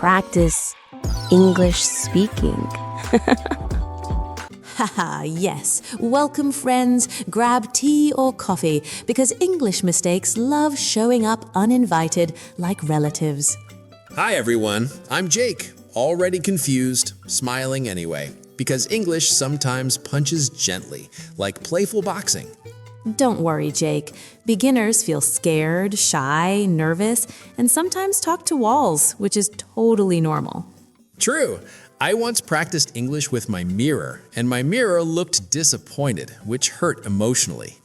practice English speaking. Haha, yes. Welcome, friends. Grab tea or coffee because English mistakes love showing up uninvited like relatives. Hi everyone, I'm Jake, already confused, smiling anyway, because English sometimes punches gently, like playful boxing. Don't worry, Jake. Beginners feel scared, shy, nervous, and sometimes talk to walls, which is totally normal. True, I once practiced English with my mirror, and my mirror looked disappointed, which hurt emotionally.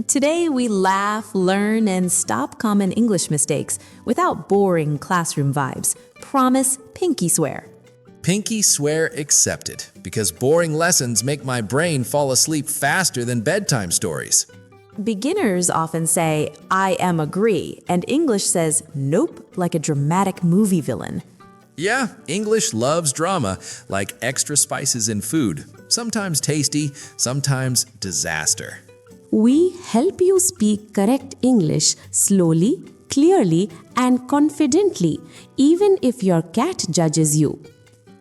Today, we laugh, learn, and stop common English mistakes without boring classroom vibes. Promise, pinky swear. Pinky swear accepted, because boring lessons make my brain fall asleep faster than bedtime stories. Beginners often say, I am agree, and English says, nope, like a dramatic movie villain. Yeah, English loves drama, like extra spices in food. Sometimes tasty, sometimes disaster. We help you speak correct English slowly, clearly, and confidently, even if your cat judges you.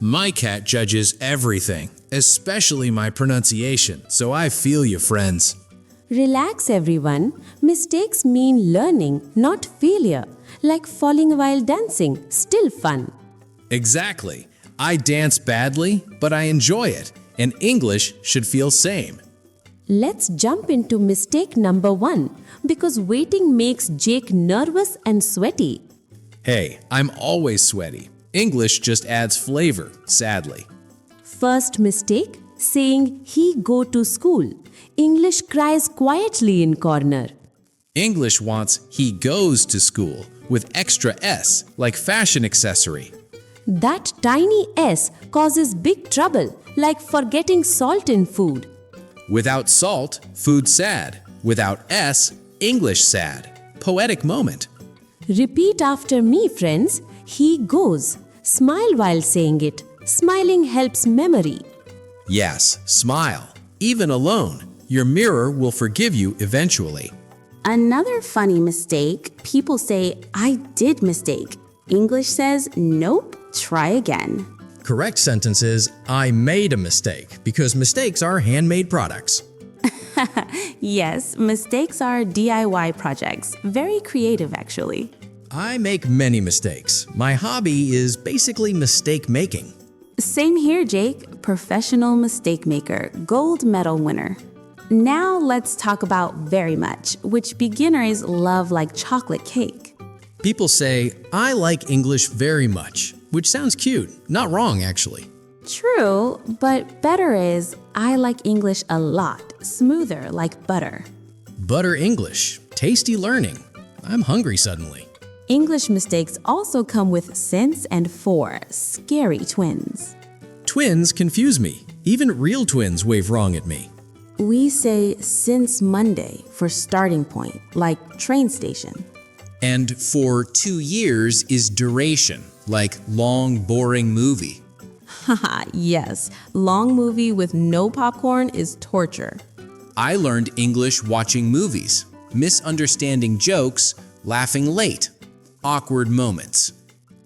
My cat judges everything, especially my pronunciation, so I feel you, friends. Relax, everyone. Mistakes mean learning, not failure. Like falling while dancing, still fun. Exactly. I dance badly, but I enjoy it, and English should feel same. Let's jump into mistake number 1 because waiting makes Jake nervous and sweaty. Hey, I'm always sweaty. English just adds flavor, sadly. First mistake, saying he go to school. English cries quietly in corner. English wants he goes to school with extra S, like fashion accessory. That tiny S causes big trouble, like forgetting salt in food. Without salt, food sad. Without S, English sad. Poetic moment. Repeat after me, friends. He goes. Smile while saying it. Smiling helps memory. Yes, smile. Even alone, your mirror will forgive you eventually. Another funny mistake, people say, I did mistake. English says, nope, try again. Correct sentence is, I made a mistake, because mistakes are handmade products. Yes, mistakes are DIY projects. Very creative, actually. I make many mistakes. My hobby is basically mistake making. Same here, Jake. Professional mistake maker, gold medal winner. Now let's talk about very much, which beginners love like chocolate cake. People say, I like English very much, which sounds cute. Not wrong, actually. True, but better is, I like English a lot, smoother like butter. Butter English. Tasty learning. I'm hungry suddenly. English mistakes also come with since and for, scary twins. Twins confuse me. Even real twins wave wrong at me. We say since Monday for starting point, like train station. And for 2 years is duration, like long, boring movie. Haha, yes. Long movie with no popcorn is torture. I learned English watching movies, misunderstanding jokes, laughing late, awkward moments.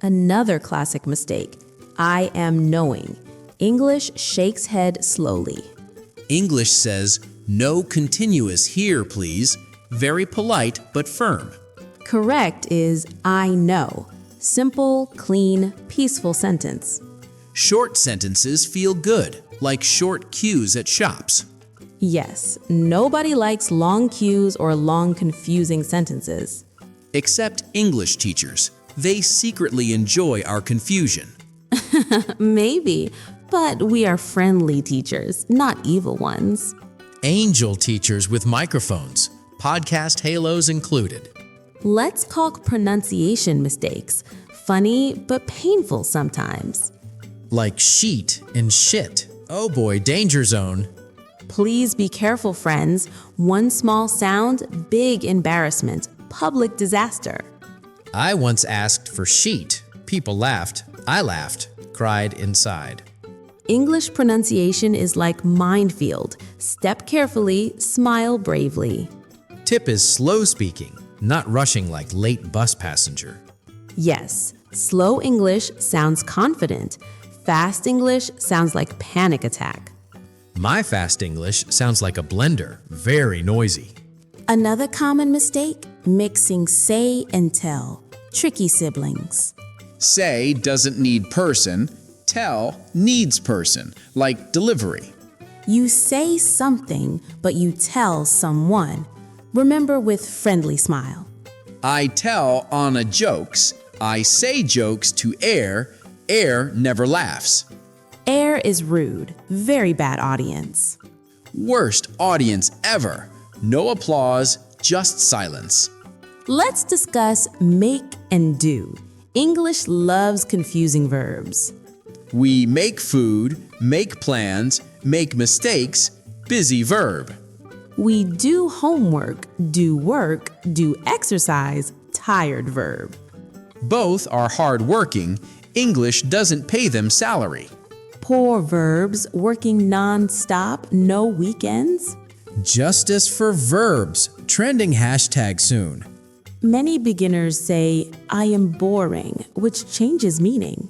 Another classic mistake. I am knowing. English shakes head slowly. English says, no continuous here, please. Very polite but firm. Correct is I know. Simple, clean, peaceful sentence. Short sentences feel good, like short queues at shops. Yes, nobody likes long cues or long confusing sentences. Except English teachers. They secretly enjoy our confusion. Maybe, but we are friendly teachers, not evil ones. Angel teachers with microphones, podcast halos included. Let's talk pronunciation mistakes. Funny, but painful sometimes. Like sheet and shit. Oh boy, danger zone. Please be careful, friends. One small sound, big embarrassment, public disaster. I once asked for sheet. People laughed. I laughed, cried inside. English pronunciation is like minefield. Step carefully, smile bravely. Tip is slow speaking, not rushing like late bus passenger. Yes, Slow English sounds confident. Fast English sounds like panic attack. My fast English sounds like a blender, very noisy. Another common mistake, mixing say and tell. Tricky siblings. Say doesn't need person, tell needs person, like delivery. You say something, but you tell someone. Remember with friendly smile. I tell Anna jokes, I say jokes to air never laughs. Air is rude, very bad audience. Worst audience ever. No applause, just silence. Let's discuss make and do. English loves confusing verbs. We make food, make plans, make mistakes, busy verb. We do homework, do work, do exercise, tired verb. Both are hard-working. English doesn't pay them salary. Poor verbs, working non-stop, no weekends. Justice for verbs, trending hashtag soon. Many beginners say, I am boring, which changes meaning.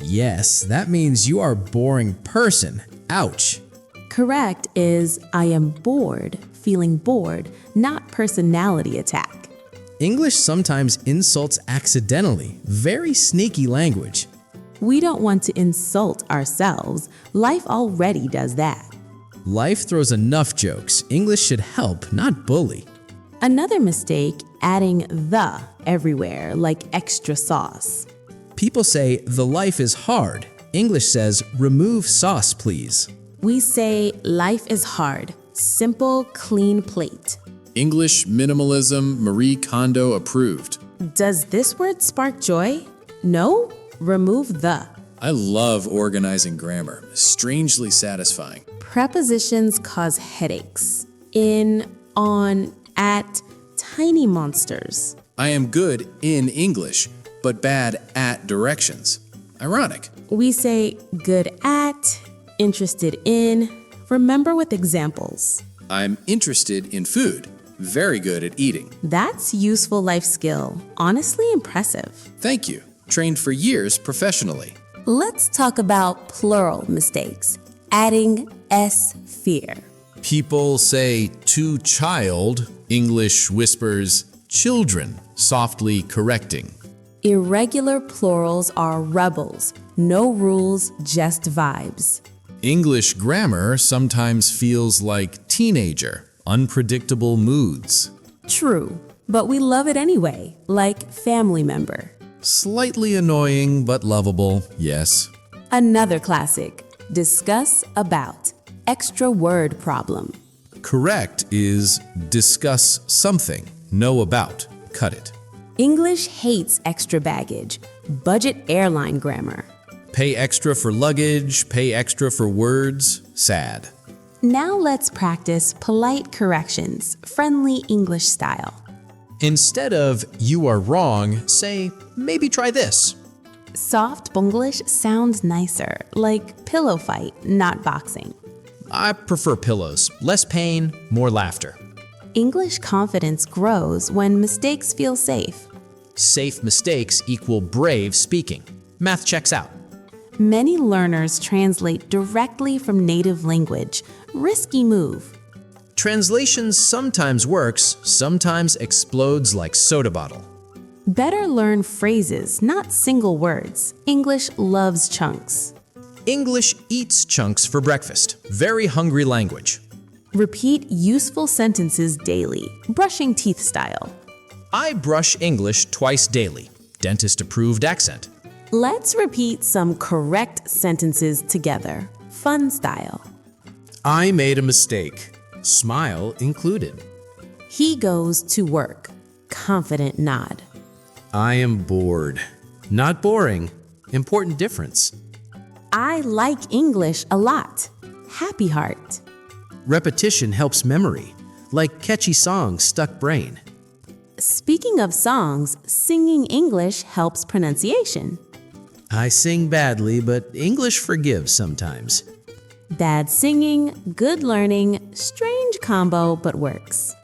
Yes, that means you are a boring person. Ouch. Correct is, I am bored, feeling bored, not personality attack. English sometimes insults accidentally. Very sneaky language. We don't want to insult ourselves. Life already does that. Life throws enough jokes. English should help, not bully. Another mistake, adding the everywhere, like extra sauce. People say, the life is hard. English says, remove sauce, please. We say, life is hard. Simple, clean plate. English minimalism, Marie Kondo approved. Does this word spark joy? No? Remove the. I love organizing grammar. Strangely satisfying. Prepositions cause headaches. In, on, at, tiny monsters. I am good in English, but bad at directions. Ironic. We say good at, interested in. Remember with examples. I'm interested in food. Very good at eating. That's useful life skill. Honestly impressive. Thank you. Trained for years professionally. Let's talk about plural mistakes. Adding s fear. People say to child. English whispers children, softly correcting. Irregular plurals are rebels. No rules, just vibes. English grammar sometimes feels like teenager, unpredictable moods. True, but we love it anyway, like family member. Slightly annoying but lovable, yes. Another classic, discuss about. Extra word problem. Correct is discuss something, know about, cut it. English hates extra baggage. Budget airline grammar. Pay extra for luggage, pay extra for words, sad. Now let's practice polite corrections, friendly English style. Instead of you are wrong, say maybe try this. Soft Bonglish sounds nicer, like pillow fight, not boxing. I prefer pillows. Less pain, more laughter. English confidence grows when mistakes feel safe. Safe mistakes equal brave speaking. Math checks out. Many learners translate directly from native language. Risky move. Translation sometimes works, sometimes explodes like soda bottle. Better learn phrases, not single words. English loves chunks. English eats chunks for breakfast. Very hungry language. Repeat useful sentences daily, brushing teeth style. I brush English twice daily. Dentist approved accent. Let's repeat some correct sentences together, fun style. I made a mistake. Smile included. He goes to work, confident nod. I am bored. Not boring. Important difference. I like English a lot, happy heart. Repetition helps memory, like catchy songs stuck brain. Speaking of songs, singing English helps pronunciation. I sing badly, but English forgives sometimes. Bad singing, good learning, strange combo but works.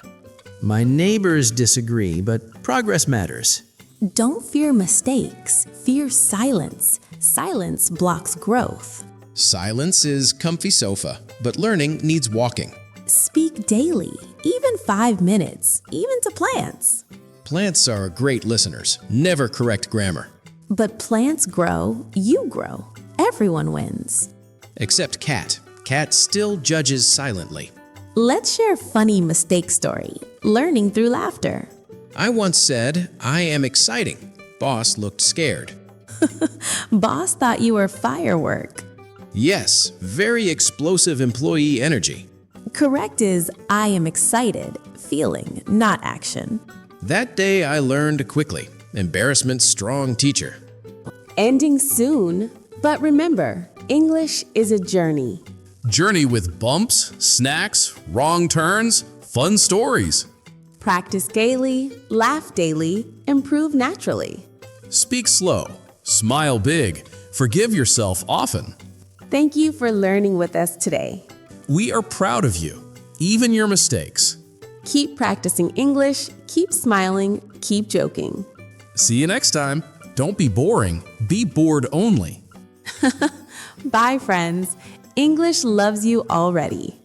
My neighbors disagree, but progress matters. Don't fear mistakes, fear silence. Silence blocks growth. Silence is comfy sofa, but learning needs walking. Speak daily, even 5 minutes, even to plants. Plants are great listeners. Never correct grammar. But plants grow, you grow. Everyone wins. Except Cat. Cat still judges silently. Let's share a funny mistake story. Learning through laughter. I once said, I am exciting. Boss looked scared. Boss thought you were firework. Yes, very explosive employee energy. Correct is I am excited, feeling, not action. That day I learned quickly. Embarrassment strong teacher. Ending soon. But remember, English is a journey. Journey with bumps, snacks, wrong turns, fun stories. Practice gaily, laugh daily, improve naturally. Speak slow, smile big, forgive yourself often. Thank you for learning with us today. We are proud of you, even your mistakes. Keep practicing English, keep smiling, keep joking. See you next time. Don't be boring, be bored only. Bye, friends. English loves you already.